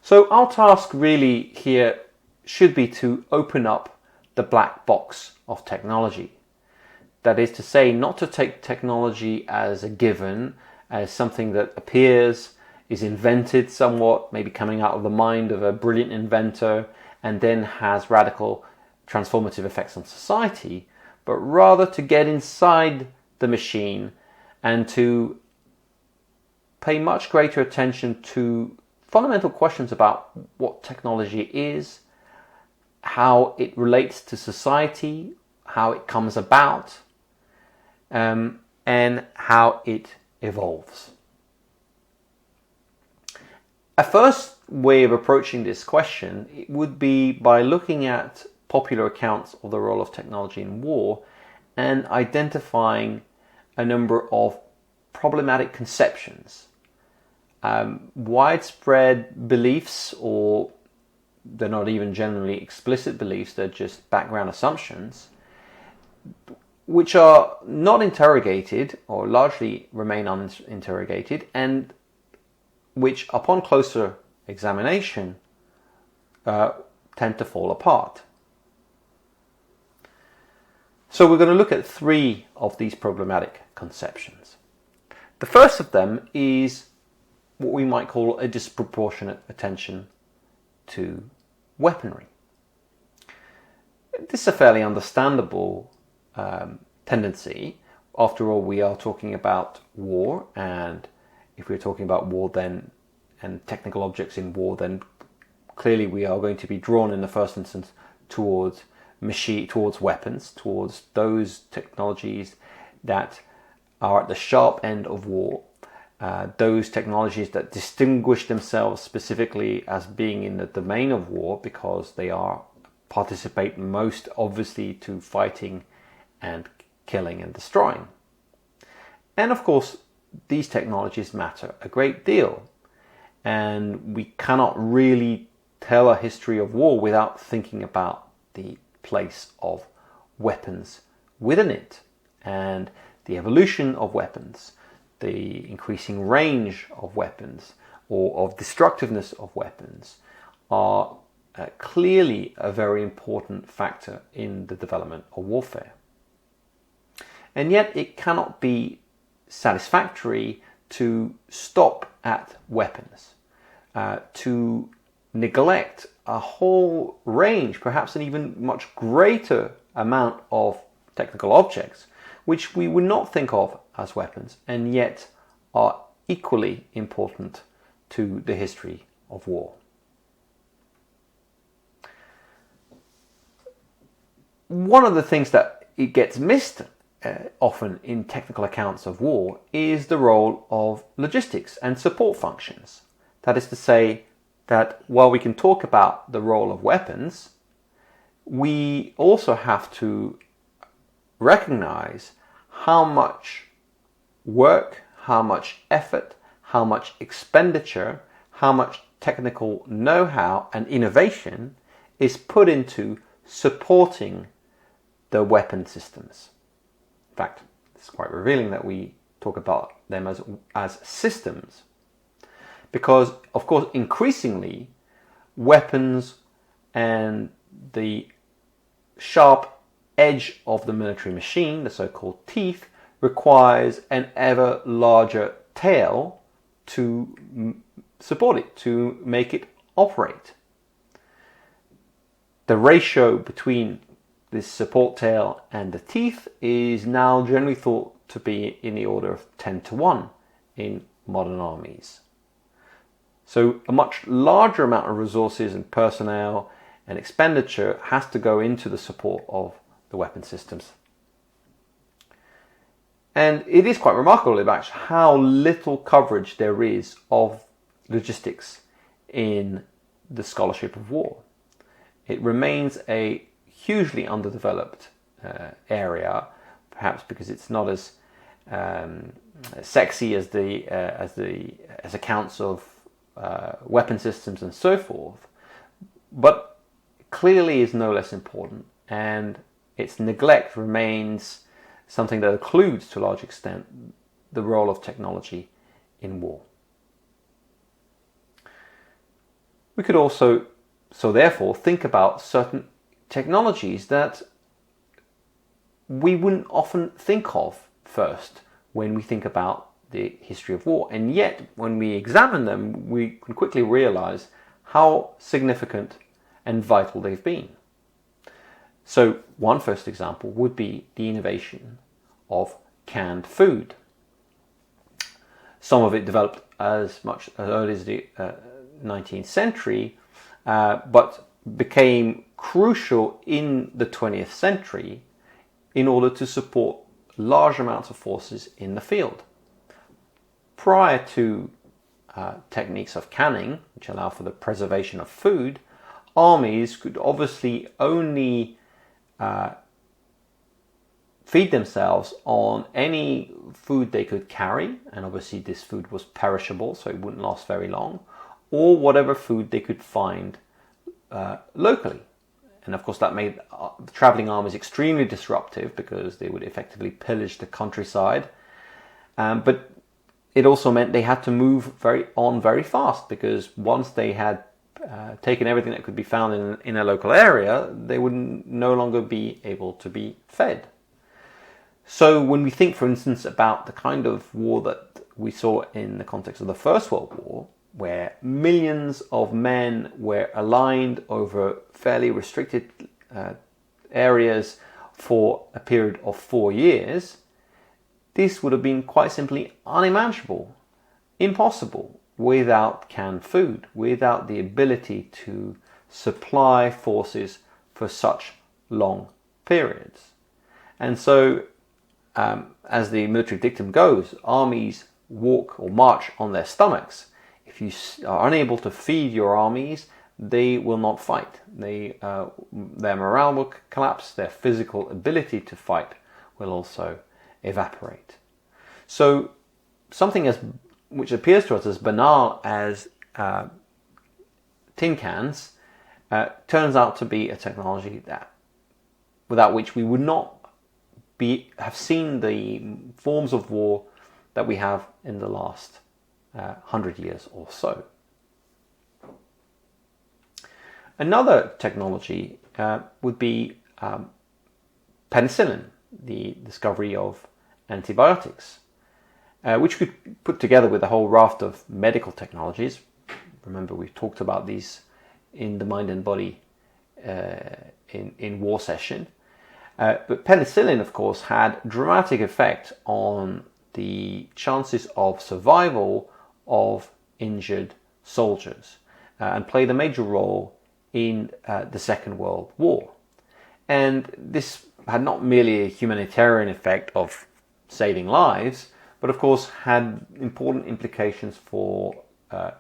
So our task really here should be to open up the black box of technology. That is to say, not to take technology as a given, as something that appears, is invented somewhat, maybe coming out of the mind of a brilliant inventor, and then has radical transformative effects on society, but rather to get inside the machine and to pay much greater attention to fundamental questions about what technology is, how it relates to society, how it comes about, and how it evolves. A first way of approaching this question would be by looking at popular accounts of the role of technology in war and identifying a number of problematic conceptions, widespread beliefs, or they're not even generally explicit beliefs, they're just background assumptions, which are not interrogated or largely remain uninterrogated, and which upon closer examination tend to fall apart. So we're going to look at three of these problematic conceptions. The first of them is what we might call a disproportionate attention to weaponry. This is a fairly understandable tendency. After all, we are talking about war, and if we're talking about war then and technical objects in war, then clearly we are going to be drawn in the first instance towards weapons, towards those technologies that are at the sharp end of war, those technologies that distinguish themselves specifically as being in the domain of war because they participate most obviously to fighting and killing and destroying. And of course, these technologies matter a great deal, and we cannot really tell a history of war without thinking about the place of weapons within it, and the evolution of weapons, the increasing range of weapons, or of destructiveness of weapons, are clearly a very important factor in the development of warfare. And yet it cannot be satisfactory to stop at weapons, to neglect a whole range, perhaps an even much greater amount of technical objects, which we would not think of as weapons, and yet are equally important to the history of war. One of the things that it gets missed often in technical accounts of war is the role of logistics and support functions. That is to say that while we can talk about the role of weapons, we also have to recognize how much work, how much effort, how much expenditure, how much technical know-how and innovation is put into supporting the weapon systems. In fact, it's quite revealing that we talk about them as systems, because of course increasingly weapons and the sharp edge of the military machine, the so-called teeth, requires an ever larger tail to support it, to make it operate. The ratio between this support tail and the teeth is now generally thought to be in the order of 10-1 in modern armies. So a much larger amount of resources and personnel and expenditure has to go into the support of the weapon systems. And it is quite remarkable about how little coverage there is of logistics in the scholarship of war. It remains a hugely underdeveloped area, perhaps because it's not as sexy as accounts of weapon systems and so forth, but clearly is no less important, and its neglect remains something that occludes to a large extent the role of technology in war. we could also, so therefore, think about certain technologies that we wouldn't often think of first when we think about the history of war. And yet, when we examine them, we can quickly realize how significant and vital they've been. So one first example would be the innovation of canned food. Some of it developed as much as early as the 19th century, but became crucial in the 20th century in order to support large amounts of forces in the field. Prior to techniques of canning, which allow for the preservation of food, armies could obviously only feed themselves on any food they could carry, and obviously this food was perishable, so it wouldn't last very long, or whatever food they could find locally. And of course that made traveling armies extremely disruptive because they would effectively pillage the countryside. But it also meant they had to move very fast, because once they had taken everything that could be found in a local area, they would no longer be able to be fed. So when we think, for instance, about the kind of war that we saw in the context of the First World War, where millions of men were aligned over fairly restricted areas for a period of 4 years, this would have been quite simply unimaginable, impossible, without canned food, without the ability to supply forces for such long periods. And so, as the military dictum goes, armies walk or march on their stomachs. If you are unable to feed your armies, they will not fight. Their morale will collapse, their physical ability to fight will also evaporate. So something which appears to us as banal as tin cans turns out to be a technology that, without which we would not have seen the forms of war that we have in the last 100 years or so. Another technology would be penicillin, the discovery of antibiotics, which could put together with a whole raft of medical technologies. Remember, we've talked about these in the Mind and Body in War Session. But penicillin, of course, had dramatic effect on the chances of survival of injured soldiers and played a major role in the Second World War. And this had not merely a humanitarian effect of saving lives, but of course had important implications for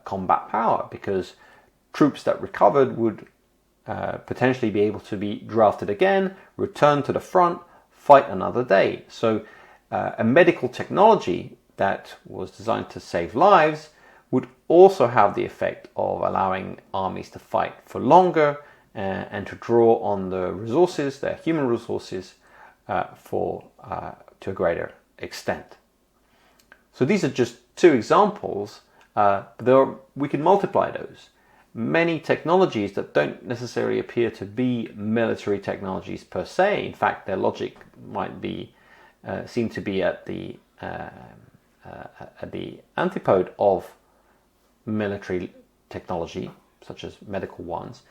combat power, because troops that recovered would potentially be able to be drafted again, return to the front, fight another day. So a medical technology that was designed to save lives would also have the effect of allowing armies to fight for longer and to draw on the resources, their human resources, to a greater extent. So these are just two examples, but we can multiply those. Many technologies that don't necessarily appear to be military technologies per se. In fact, their logic might be seem to be at the antipode of military technology, such as medical ones,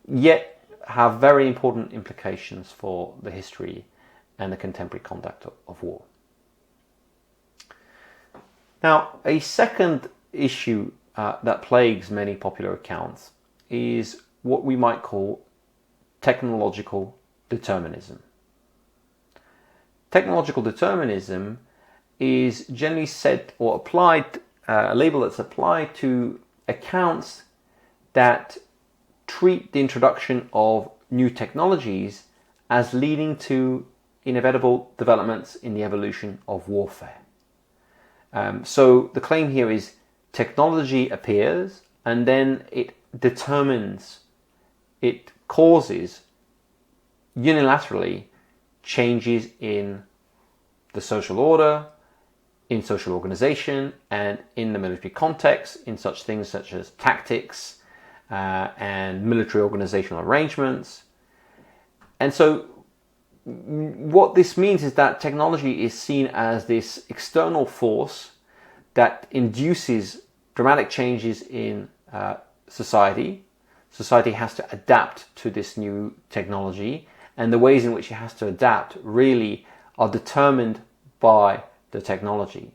yet have very important implications for the history and the contemporary conduct of war. Now, a second issue that plagues many popular accounts is what we might call technological determinism. Technological determinism is generally said or applied, a label that's applied to accounts that treat the introduction of new technologies as leading to inevitable developments in the evolution of warfare. So the claim here is technology appears and then it determines, it causes unilaterally changes in the social order, in social organization, and in the military context, in such things such as tactics, and military organizational arrangements. And so what this means is that technology is seen as this external force that induces dramatic changes in society. Society has to adapt to this new technology, and the ways in which it has to adapt really are determined by the technology.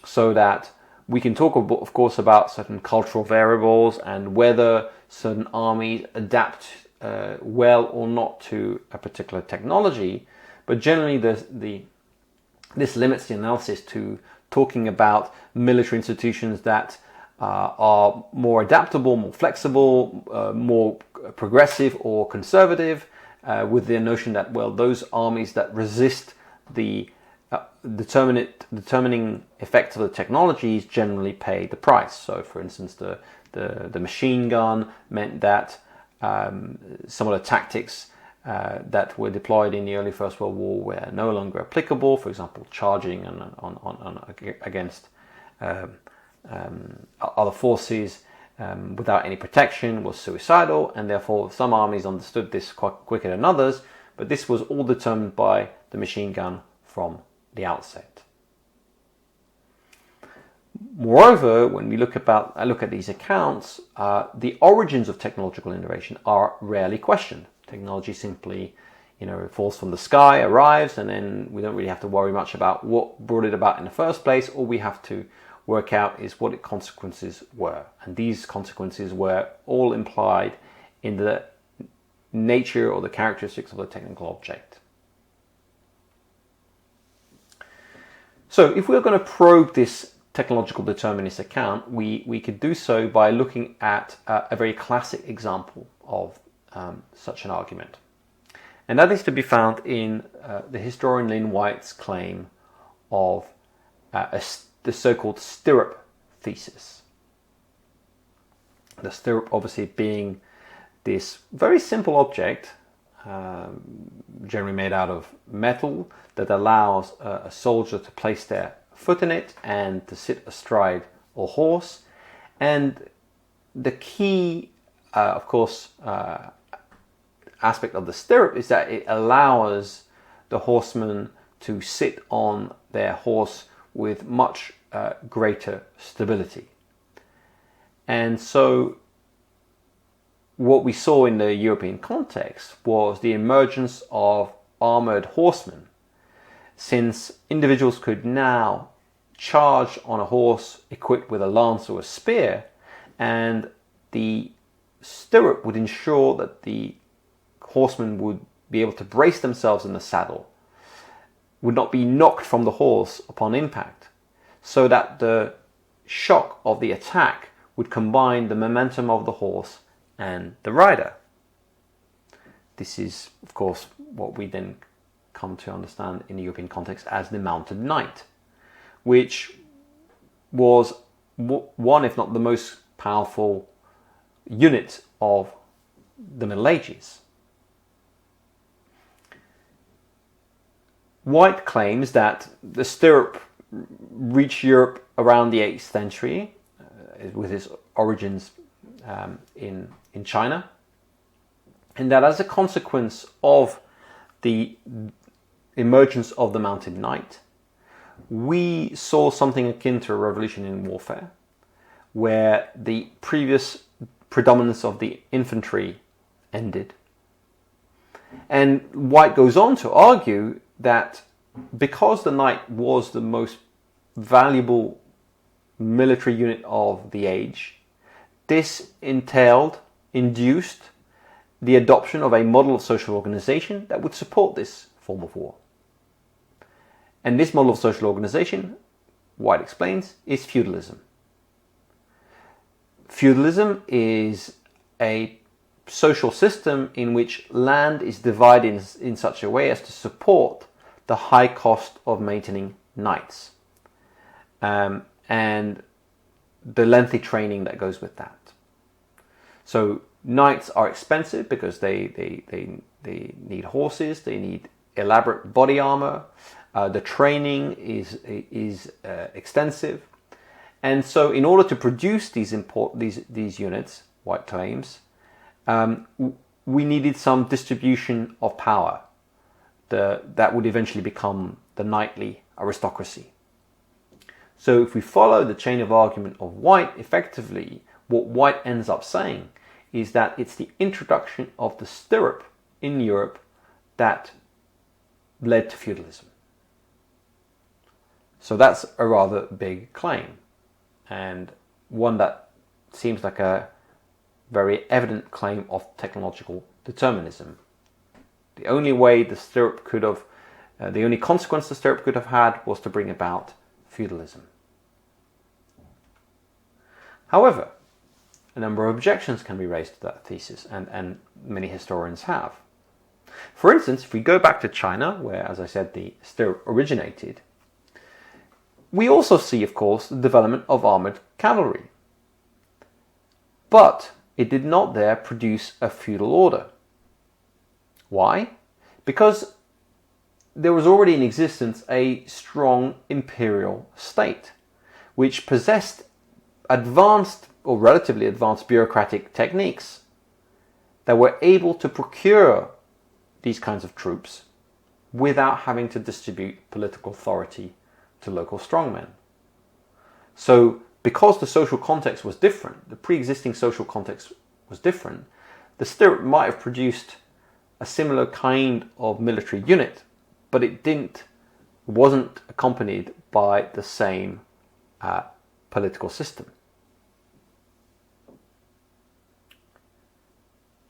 So that we can talk, of course, about certain cultural variables and whether certain armies adapt well or not to a particular technology, but generally this limits the analysis to talking about military institutions that are more adaptable, more flexible, more progressive or conservative, with the notion that, well, those armies that resist the determining effects of the technologies generally pay the price. So, for instance, the machine gun meant that some of the tactics that were deployed in the early First World War were no longer applicable. For example, charging against other forces without any protection was suicidal, and therefore some armies understood this quite quicker than others. But this was all determined by the machine gun from the outset. Moreover, when we look at these accounts, the origins of technological innovation are rarely questioned. Technology simply, falls from the sky, arrives, and then we don't really have to worry much about what brought it about in the first place. All we have to work out is what its consequences were, and these consequences were all implied in the nature or the characteristics of the technical object. So if we're going to probe this technological determinist account, we could do so by looking at a very classic example of such an argument. And that is to be found in the historian Lynn White's claim of the so-called Stirrup Thesis. The stirrup obviously being this very simple object, generally made out of metal, that allows a soldier to place their foot in it and to sit astride a horse. And the key, of course, aspect of the stirrup is that it allows the horseman to sit on their horse with much greater stability. And so what we saw in the European context was the emergence of armored horsemen, since individuals could now charge on a horse equipped with a lance or a spear, and the stirrup would ensure that the horsemen would be able to brace themselves in the saddle, would not be knocked from the horse upon impact, so that the shock of the attack would combine the momentum of the horse and the rider. This is, of course, what we then come to understand in the European context as the mounted knight, which was one, if not the most powerful unit of the Middle Ages. White claims that the stirrup reached Europe around the 8th century, with its origins in China, and that as a consequence of the emergence of the mounted knight, we saw something akin to a revolution in warfare, where the previous predominance of the infantry ended. And White goes on to argue that because the knight was the most valuable military unit of the age, this induced the adoption of a model of social organization that would support this form of war. And this model of social organization, White explains, is feudalism. Feudalism is a social system in which land is divided in such a way as to support the high cost of maintaining knights, and the lengthy training that goes with that. So knights are expensive because they need horses, they need elaborate body armor, the training is extensive, and so in order to produce these units, white claims, we needed some distribution of power that would eventually become the knightly aristocracy. So if we follow the chain of argument of White, effectively what White ends up saying is that it's the introduction of the stirrup in Europe that led to feudalism. So that's a rather big claim, and one that seems like a very evident claim of technological determinism. The only way the stirrup could have, the only consequence the stirrup could have had was to bring about feudalism. However, a number of objections can be raised to that thesis, and many historians have. For instance, if we go back to China, where, as I said, the stirrup originated, we also see, of course, the development of armoured cavalry. But it did not there produce a feudal order. Why? Because there was already in existence a strong imperial state, which possessed advanced or relatively advanced bureaucratic techniques that were able to procure these kinds of troops without having to distribute political authority to local strongmen. So, because the social context was different, the pre-existing social context was different, the stirrup might have produced a similar kind of military unit, but it wasn't accompanied by the same political system.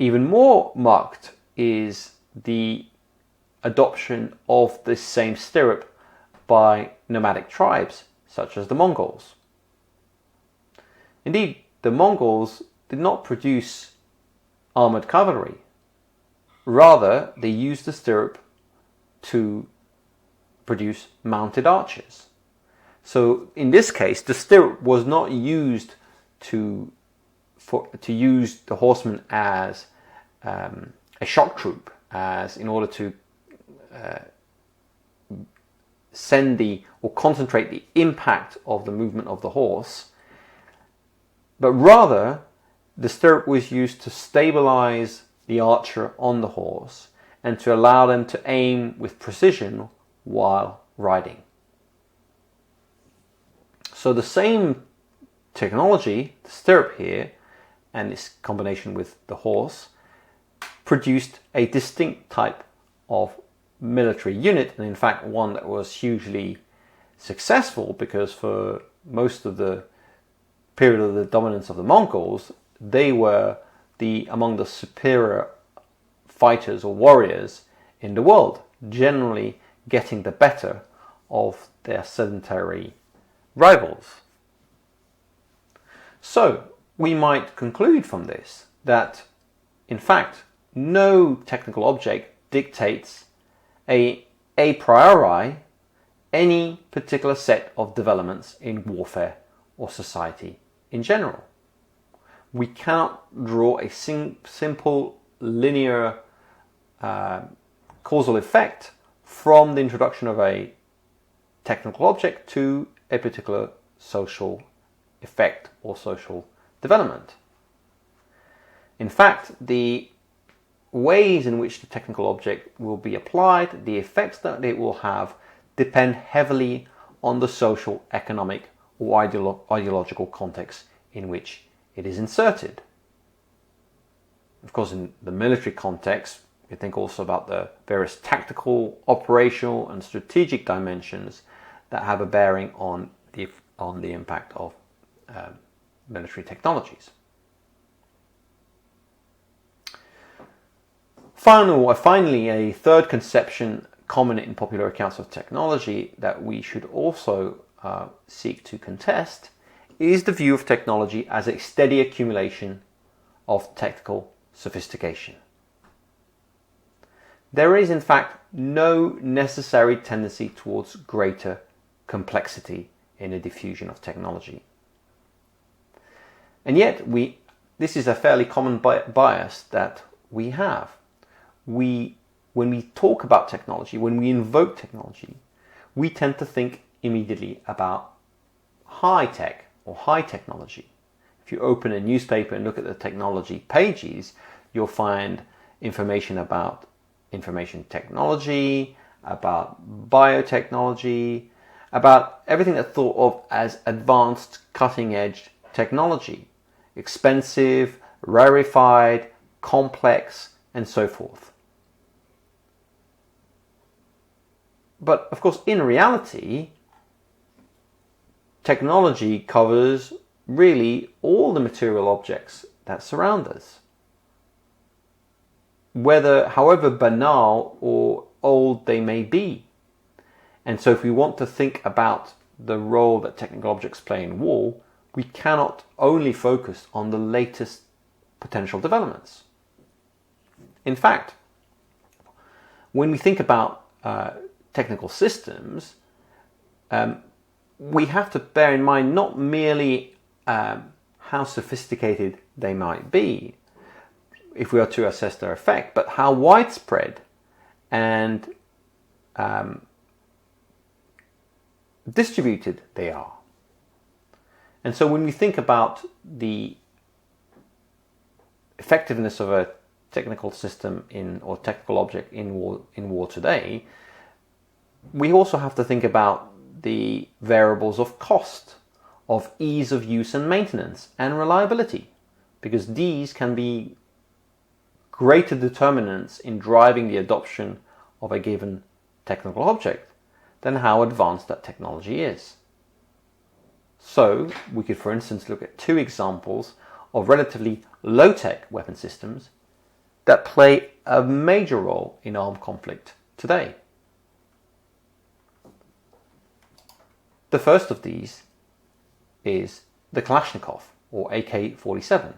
Even more marked is the adoption of this same stirrup by nomadic tribes such as the Mongols. Indeed, the Mongols did not produce armoured cavalry. Rather, they used the stirrup to produce mounted archers. So in this case, the stirrup was not used to use the horsemen as a shock troop, as in order to concentrate the impact of the movement of the horse, but rather the stirrup was used to stabilize the archer on the horse and to allow them to aim with precision while riding. So the same technology, the stirrup here, and its combination with the horse, produced a distinct type of military unit, and in fact one that was hugely successful, because for most of the period of the dominance of the Mongols, they were among the superior fighters or warriors in the world, generally getting the better of their sedentary rivals. So we might conclude from this that, in fact, no technical object dictates a priori any particular set of developments in warfare or society in general. We cannot draw a simple linear causal effect from the introduction of a technical object to a particular social effect or social development. In fact, the ways in which the technical object will be applied, the effects that it will have, depend heavily on the social, economic, or ideological context in which it is inserted. Of course, in the military context, we think also about the various tactical, operational, and strategic dimensions that have a bearing on the impact of military technologies. Finally, a third conception common in popular accounts of technology that we should also seek to contest is the view of technology as a steady accumulation of technical sophistication. There is, in fact, no necessary tendency towards greater complexity in a diffusion of technology. And yet, this is a fairly common bias that we have. When we talk about technology, when we invoke technology, we tend to think immediately about high tech or high technology. If you open a newspaper and look at the technology pages, you'll find information about information technology, about biotechnology, about everything that's thought of as advanced, cutting-edge technology. Expensive, rarefied, complex, and so forth. But of course, in reality, technology covers really all the material objects that surround us, however banal or old they may be. And so if we want to think about the role that technical objects play in war, we cannot only focus on the latest potential developments. In fact, when we think about technical systems, we have to bear in mind not merely how sophisticated they might be, if we are to assess their effect, but how widespread and distributed they are. And so when we think about the effectiveness of a technical system or technical object in war today, we also have to think about the variables of cost, of ease of use and maintenance, and reliability, because these can be greater determinants in driving the adoption of a given technical object than how advanced that technology is. So we could, for instance, look at two examples of relatively low-tech weapon systems that play a major role in armed conflict today. The first of these is the Kalashnikov, or AK-47,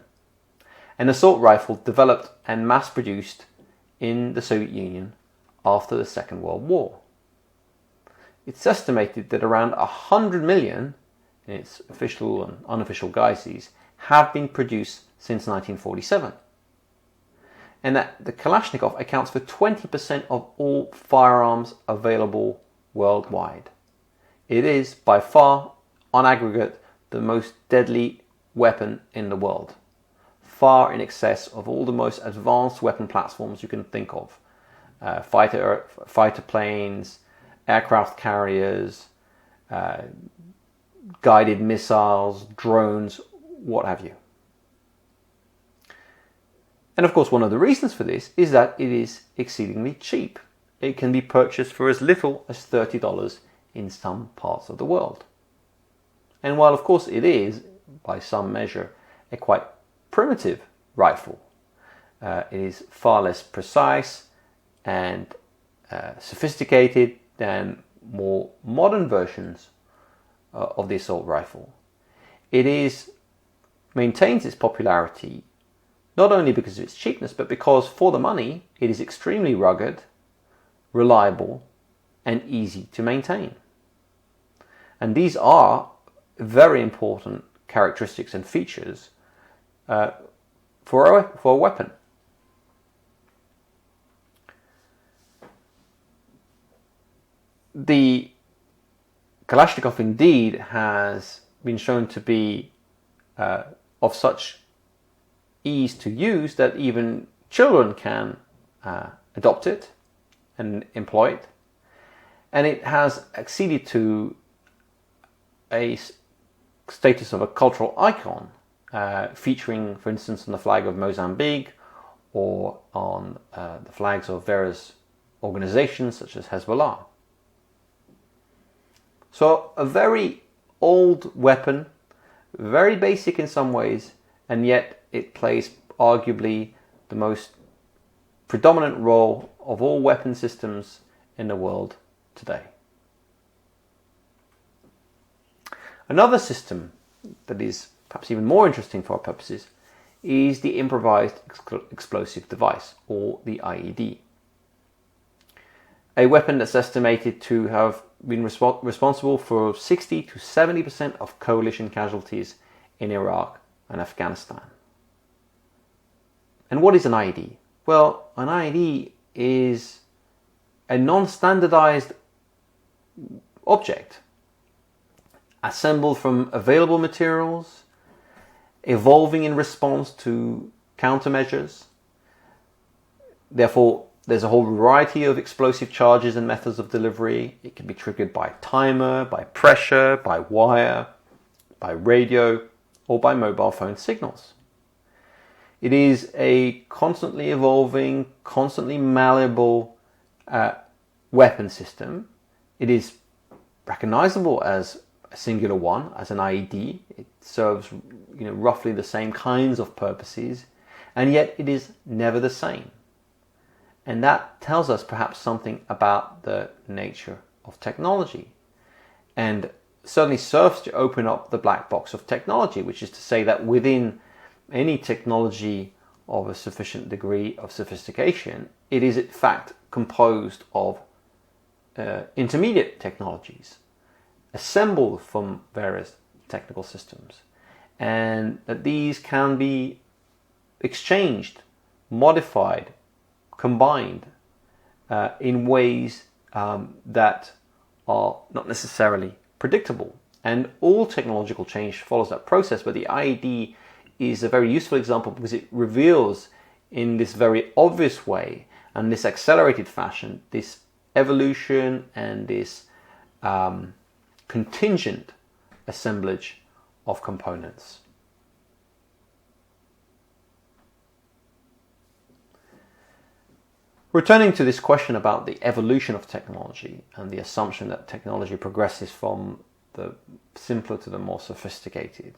an assault rifle developed and mass-produced in the Soviet Union after the Second World War. It's estimated that around 100 million, in its official and unofficial guises, have been produced since 1947. And that the Kalashnikov accounts for 20% of all firearms available worldwide. It is, by far, on aggregate, the most deadly weapon in the world, far in excess of all the most advanced weapon platforms you can think of. Fighter planes, aircraft carriers, guided missiles, drones, what have you. And of course, one of the reasons for this is that it is exceedingly cheap. It can be purchased for as little as $30 in some parts of the world. And while of course it is, by some measure, a quite primitive rifle, it is far less precise and sophisticated than more modern versions of the assault rifle. It maintains its popularity not only because of its cheapness, but because for the money it is extremely rugged, reliable, and easy to maintain. And these are very important characteristics and features for a weapon. The Kalashnikov indeed has been shown to be of such ease to use that even children can adopt it and employ it. And it has acceded to a status of a cultural icon, featuring, for instance, on the flag of Mozambique or on the flags of various organizations such as Hezbollah. So a very old weapon, very basic in some ways, and yet it plays arguably the most predominant role of all weapon systems in the world today. Another system that is perhaps even more interesting for our purposes is the improvised explosive device, or the IED. A weapon that's estimated to have been responsible for 60 to 70% of coalition casualties in Iraq and Afghanistan. And what is an IED? Well, an IED is a non-standardized object assembled from available materials evolving in response to countermeasures. Therefore, there's a whole variety of explosive charges and methods of delivery. It can be triggered by timer, by pressure, by wire, by radio, or by mobile phone signals. It is a constantly evolving, constantly malleable weapon system. It is recognizable as a singular one, as an IED. It serves roughly the same kinds of purposes, and yet it is never the same. And that tells us perhaps something about the nature of technology, and certainly serves to open up the black box of technology, which is to say that within any technology of a sufficient degree of sophistication, it is in fact composed of intermediate technologies assembled from various technical systems, and that these can be exchanged, modified, combined in ways that are not necessarily predictable. And all technological change follows that process, but the IED is a very useful example because it reveals in this very obvious way and this accelerated fashion this evolution and this contingent assemblage of components. Returning to this question about the evolution of technology and the assumption that technology progresses from the simpler to the more sophisticated,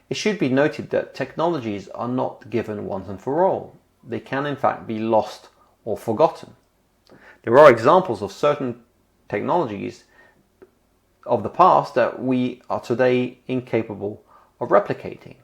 it should be noted that technologies are not given once and for all. They can in fact be lost or forgotten. There are examples of certain technologies of the past that we are today incapable of replicating.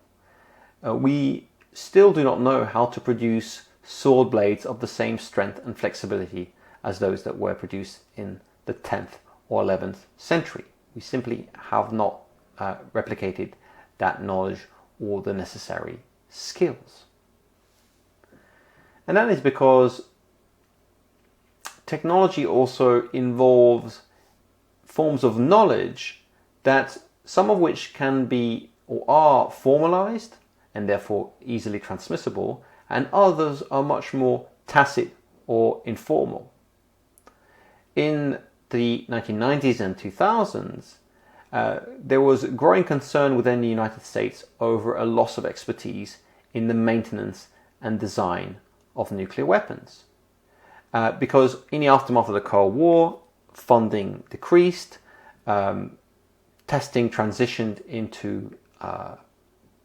We still do not know how to produce sword blades of the same strength and flexibility as those that were produced in the 10th or 11th century. We simply have not replicated that knowledge or the necessary skills. And that is because technology also involves forms of knowledge that some of which can be or are formalized and therefore easily transmissible, and others are much more tacit or informal. In the 1990s and 2000s, there was growing concern within the United States over a loss of expertise in the maintenance and design of nuclear weapons. Because in the aftermath of the Cold War, funding decreased, testing transitioned into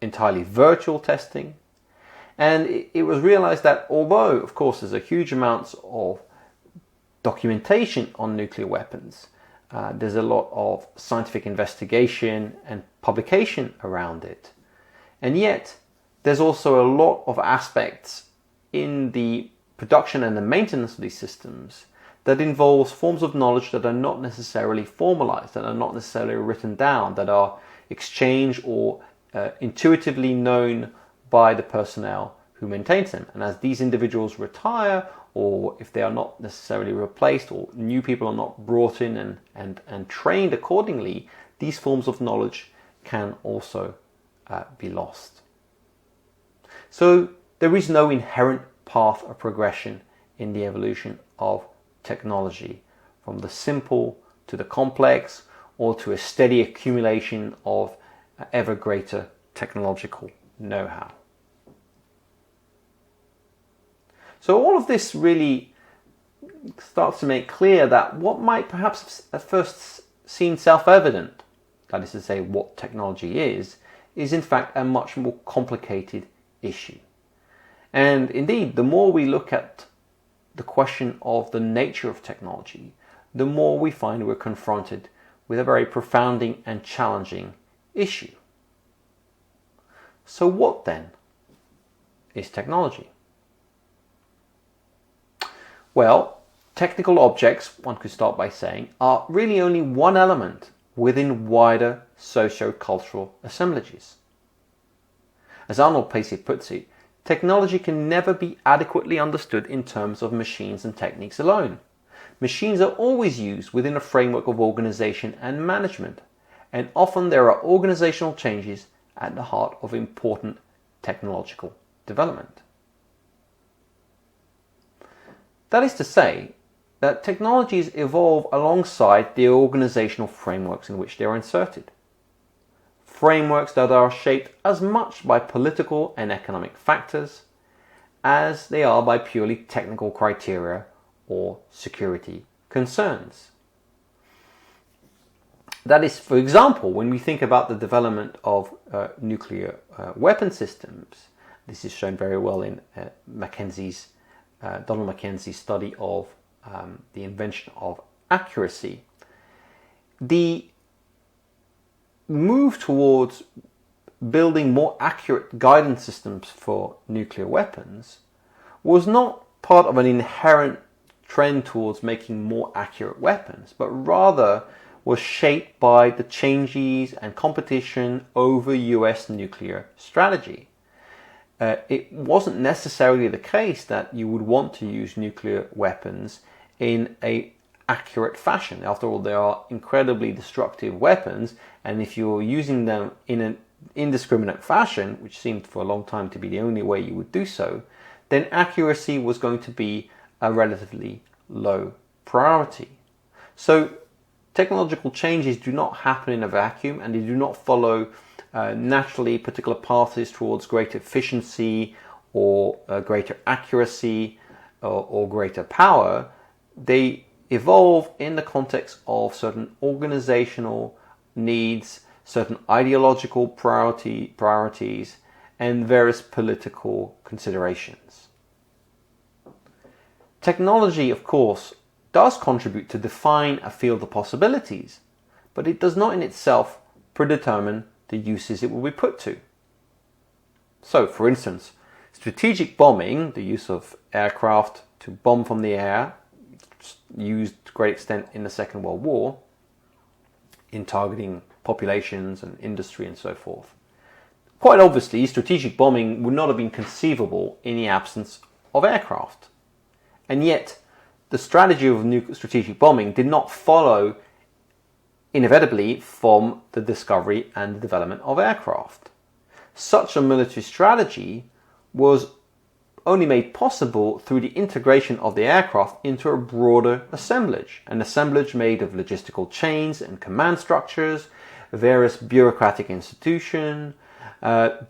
entirely virtual testing, and it was realized that although, of course, there's a huge amounts of documentation on nuclear weapons, there's a lot of scientific investigation and publication around it, and yet there's also a lot of aspects in the production and the maintenance of these systems that involves forms of knowledge that are not necessarily formalized, that are not necessarily written down, that are exchanged or intuitively known by the personnel who maintains them. And as these individuals retire, or if they are not necessarily replaced, or new people are not brought in and trained accordingly, these forms of knowledge can also be lost. So there is no inherent path of progression in the evolution of technology, from the simple to the complex, or to a steady accumulation of ever greater technological know-how. So all of this really starts to make clear that what might perhaps at first seem self-evident, that is to say what technology is in fact a much more complicated issue. And indeed, the more we look at the question of the nature of technology, the more we find we're confronted with a very profounding and challenging issue. So what then is technology? Well, technical objects, one could start by saying, are really only one element within wider socio-cultural assemblages. As Arnold Pacey puts it, technology can never be adequately understood in terms of machines and techniques alone. Machines are always used within a framework of organization and management, and often there are organizational changes at the heart of important technological development. That is to say, that technologies evolve alongside the organizational frameworks in which they are inserted. Frameworks that are shaped as much by political and economic factors as they are by purely technical criteria or security concerns. That is, for example, when we think about the development of nuclear weapon systems. This is shown very well in Donald Mackenzie's study of the invention of accuracy. The move towards building more accurate guidance systems for nuclear weapons was not part of an inherent trend towards making more accurate weapons, but rather was shaped by the changes and competition over US nuclear strategy. It wasn't necessarily the case that you would want to use nuclear weapons in an accurate fashion. After all, they are incredibly destructive weapons, and if you're using them in an indiscriminate fashion, which seemed for a long time to be the only way you would do so, then accuracy was going to be a relatively low priority. So technological changes do not happen in a vacuum, and they do not follow naturally particular paths towards greater efficiency or greater accuracy or greater power. They evolve in the context of certain organizational needs, certain ideological priorities, and various political considerations. Technology, of course, does contribute to define a field of possibilities, but it does not in itself predetermine the uses it will be put to. So, for instance, strategic bombing, the use of aircraft to bomb from the air, used to great extent in the Second World War in targeting populations and industry and so forth. Quite obviously, strategic bombing would not have been conceivable in the absence of aircraft. And yet, the strategy of strategic bombing did not follow inevitably from the discovery and the development of aircraft. Such a military strategy was only made possible through the integration of the aircraft into a broader assemblage, an assemblage made of logistical chains and command structures, various bureaucratic institutions,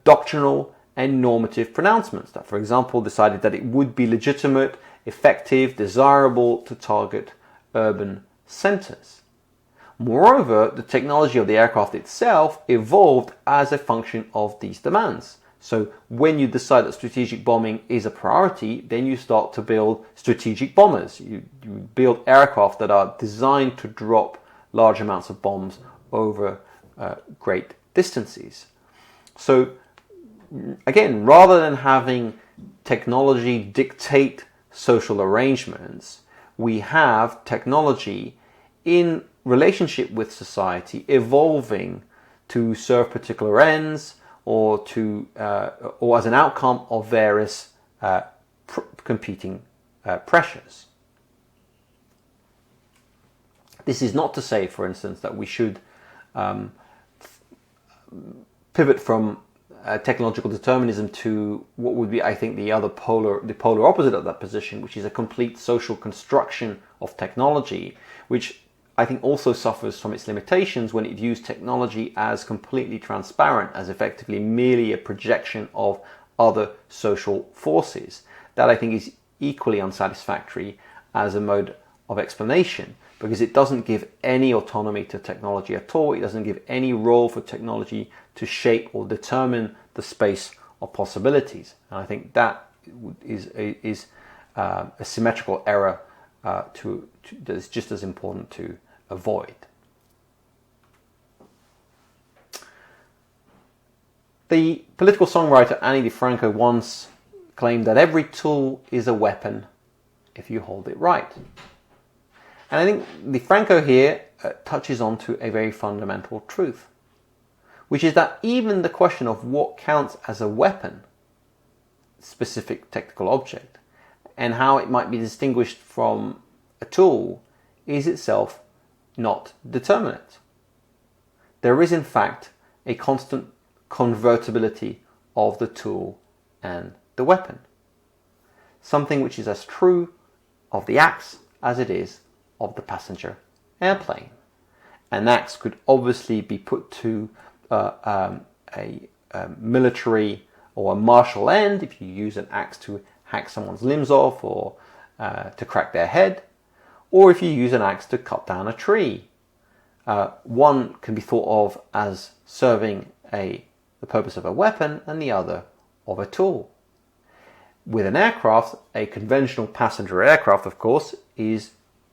doctrinal and normative pronouncements that, for example, decided that it would be legitimate, effective, desirable to target urban centers. Moreover, the technology of the aircraft itself evolved as a function of these demands. So when you decide that strategic bombing is a priority, then you start to build strategic bombers. You build aircraft that are designed to drop large amounts of bombs over great distances. So again, rather than having technology dictate social arrangements, we have technology in relationship with society evolving to serve particular ends or as an outcome of various competing pressures. This is not to say, for instance, that we should pivot from technological determinism to what would be, I think, the polar opposite of that position, which is a complete social construction of technology, which I think also suffers from its limitations when it views technology as completely transparent, as effectively merely a projection of other social forces. That I think is equally unsatisfactory as a mode of explanation, because it doesn't give any autonomy to technology at all. It doesn't give any role for technology to shape or determine the space of possibilities. And I think that is a symmetrical error that is just as important to avoid. The political songwriter Ani DiFranco once claimed that every tool is a weapon if you hold it right. And I think DiFranco here touches on to a very fundamental truth, which is that even the question of what counts as a weapon, specific technical object, and how it might be distinguished from a tool is itself not determinate. There is in fact a constant convertibility of the tool and the weapon. Something which is as true of the axe as it is of the passenger airplane. An axe could obviously be put to a military or a martial end if you use an axe to hack someone's limbs off or to crack their head, or if you use an axe to cut down a tree. One can be thought of as serving the purpose of a weapon and the other of a tool. With an aircraft, a conventional passenger aircraft, of course, is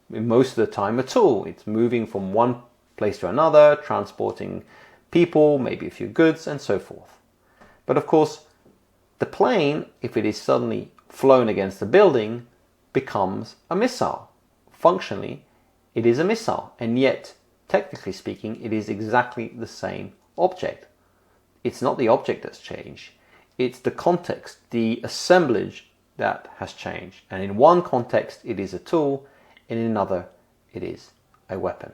most of the time a tool. It's moving from one place to another, transporting people, maybe a few goods, and so forth. But of course, the plane, if it is suddenly flown against a building, becomes a missile. Functionally, it is a missile, and yet, technically speaking, it is exactly the same object. It's not the object that's changed. It's the context, the assemblage that has changed. And in one context, it is a tool. In another, it is a weapon.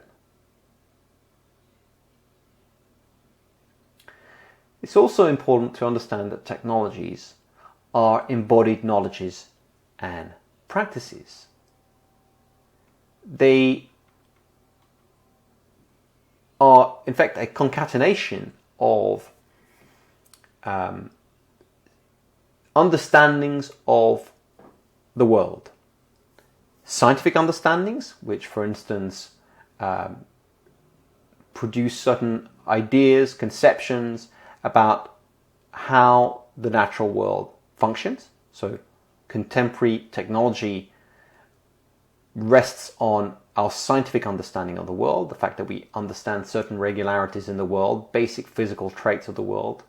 It's also important to understand that technologies are embodied knowledges and practices. They are, in fact, a concatenation of understandings of the world. Scientific understandings, which, for instance, produce certain ideas, conceptions about how the natural world functions. So contemporary technology rests on our scientific understanding of the world, the fact that we understand certain regularities in the world, basic physical traits of the world,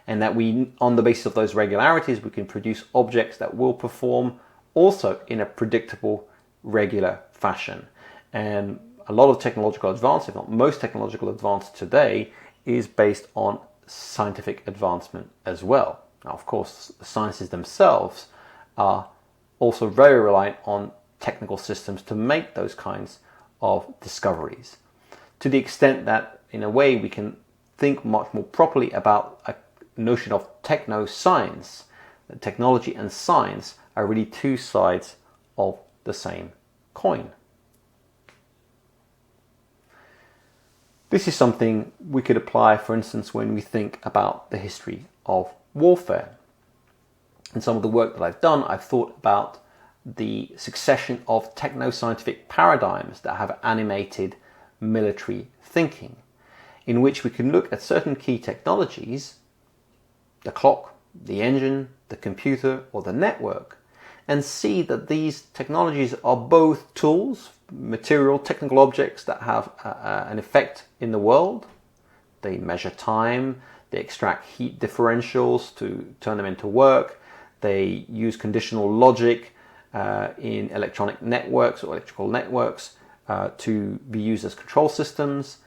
and that we, on the basis of those regularities, we can produce objects that will perform also in a predictable, regular fashion. And a lot of technological advance, if not most technological advance today, is based on scientific advancement as well. Now, of course, the sciences themselves are also very reliant on technical systems to make those kinds of discoveries. To the extent that, in a way, we can think much more properly about a notion of techno-science. That technology and science are really two sides of the same coin. This is something we could apply, for instance, when we think about the history of warfare. In some of the work that I've done, I've thought about the succession of techno-scientific paradigms that have animated military thinking, in which we can look at certain key technologies, the clock, the engine, the computer, or the network, and see that these technologies are both tools, material, technical objects that have an effect in the world. They measure time, they extract heat differentials to turn them into work, they use conditional logic in electronic networks or electrical networks to be used as control systems,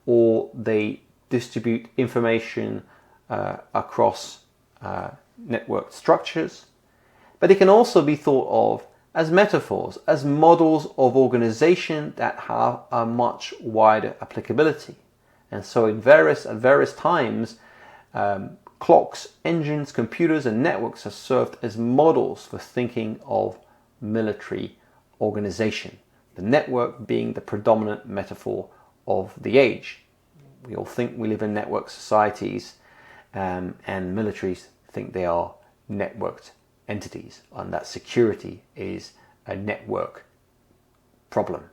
or they distribute information across network structures. But it can also be thought of as metaphors, as models of organization that have a much wider applicability. And so at various times, clocks, engines, computers, and networks have served as models for thinking of military organization. The network being the predominant metaphor of the age. We all think we live in network societies, and militaries think they are networked entities, and that security is a network problem.